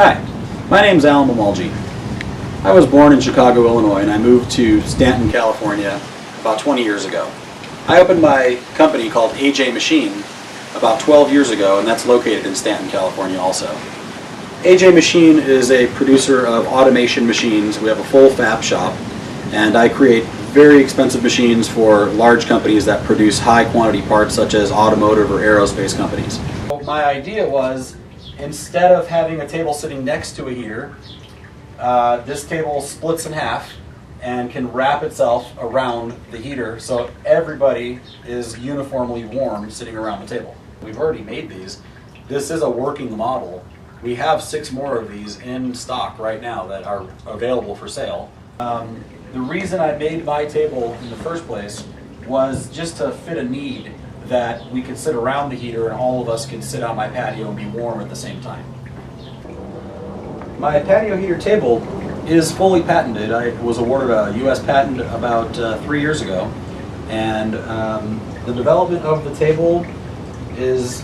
Hi, my name is Alan Mamalji. I was born in Chicago, Illinois, and I moved to Stanton, California about 20 years ago. I opened my company called AJ Machine about 12 years ago, and that's located in Stanton, California also. AJ Machine is a producer of automation machines. We have a full fab shop, and I create very expensive machines for large companies that produce high quantity parts such as automotive or aerospace companies. My idea was, instead of having a table sitting next to a heater, this table splits in half and can wrap itself around the heater so everybody is uniformly warm sitting around the table. We've already made these. This is a working model. We have 6 more of these in stock right now that are available for sale. The reason I made my table in the first place was just to fit a need that we could sit around the heater and all of us can sit on my patio and be warm at the same time. My patio heater table is fully patented. I was awarded a U.S. patent about 3 years ago, and the development of the table is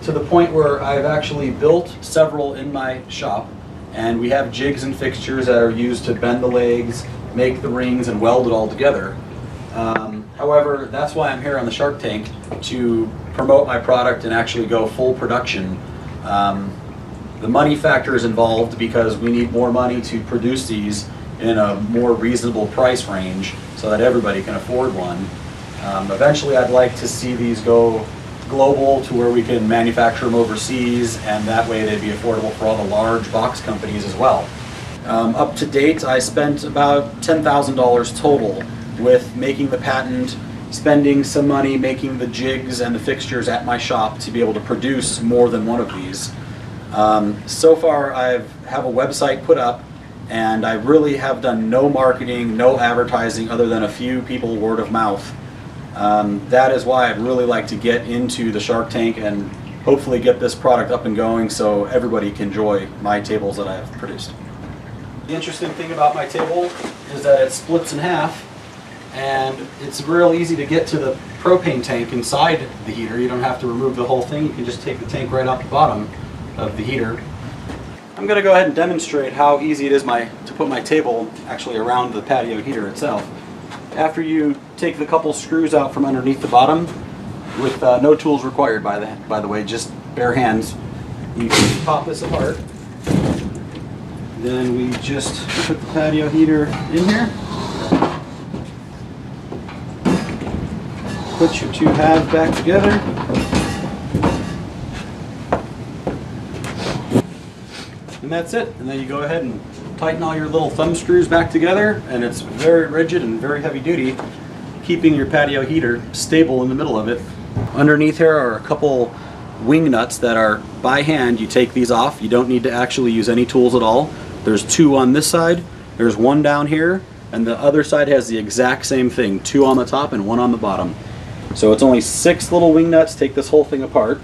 to the point where I've actually built several in my shop, and we have jigs and fixtures that are used to bend the legs, make the rings, and weld it all together. However, that's why I'm here on the Shark Tank, to promote my product and actually go full production. The money factor is involved because we need more money to produce these in a more reasonable price range so that everybody can afford one. Eventually I'd like to see these go global to where we can manufacture them overseas, and that way they'd be affordable for all the large box companies as well. Up to date, I spent about $10,000 total with making the patent, spending some money making the jigs and the fixtures at my shop to be able to produce more than one of these. So far I have a website put up, and I really have done no marketing, no advertising other than a few people word of mouth. That is why I'd really like to get into the Shark Tank and hopefully get this product up and going so everybody can enjoy my tables that I've produced. The interesting thing about my table is that it splits in half, and it's real easy to get to the propane tank inside the heater. You don't have to remove the whole thing. You can just take the tank right off the bottom of the heater. I'm going to go ahead and demonstrate how easy it is to put my table actually around the patio heater itself. After you take the couple screws out from underneath the bottom, with no tools required by the way, just bare hands, you can pop this apart. Then we just put the patio heater in here. Put your 2 halves back together. And that's it. And then you go ahead and tighten all your little thumb screws back together, and it's very rigid and very heavy duty, keeping your patio heater stable in the middle of it. Underneath here are a couple wing nuts that are by hand. You take these off. You don't need to actually use any tools at all. There's 2 on this side, there's 1 down here, and the other side has the exact same thing, 2 on the top and 1 on the bottom. So it's only 6 little wing nuts take this whole thing apart.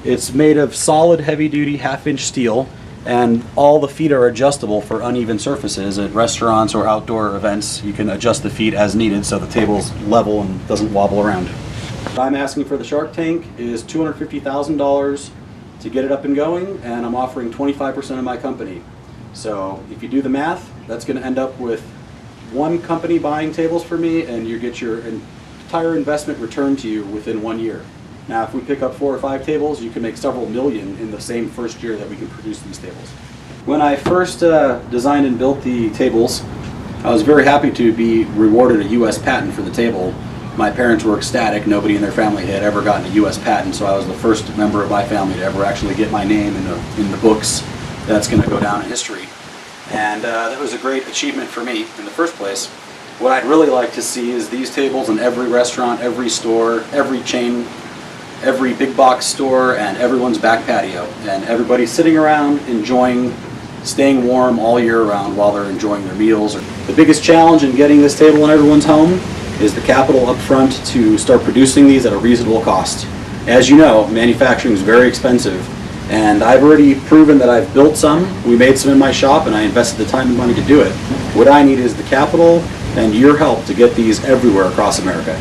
It's made of solid heavy-duty half-inch steel, and all the feet are adjustable for uneven surfaces. At restaurants or outdoor events, you can adjust the feet as needed so the table's level and doesn't wobble around. What I'm asking for the Shark Tank is $250,000 to get it up and going, and I'm offering 25% of my company. So if you do the math, that's going to end up with 1 company buying tables for me, and you get your entire investment returned to you within 1 year. Now, if we pick up 4 or 5 tables, you can make several million in the same first year that we can produce these tables. When I first designed and built the tables, I was very happy to be rewarded a U.S. patent for the table. My parents were ecstatic. Nobody in their family had ever gotten a U.S. patent, so I was the first member of my family to ever actually get my name in the books that's going to go down in history. And that was a great achievement for me in the first place. What I'd really like to see is these tables in every restaurant, every store, every chain, every big box store, and everyone's back patio, and everybody sitting around enjoying staying warm all year round while they're enjoying their meals. The biggest challenge in getting this table in everyone's home is the capital up front to start producing these at a reasonable cost. As you know, manufacturing is very expensive, and I've already proven that I've built some. We made some in my shop, and I invested the time and money to do it. What I need is the capital and your help to get these everywhere across America.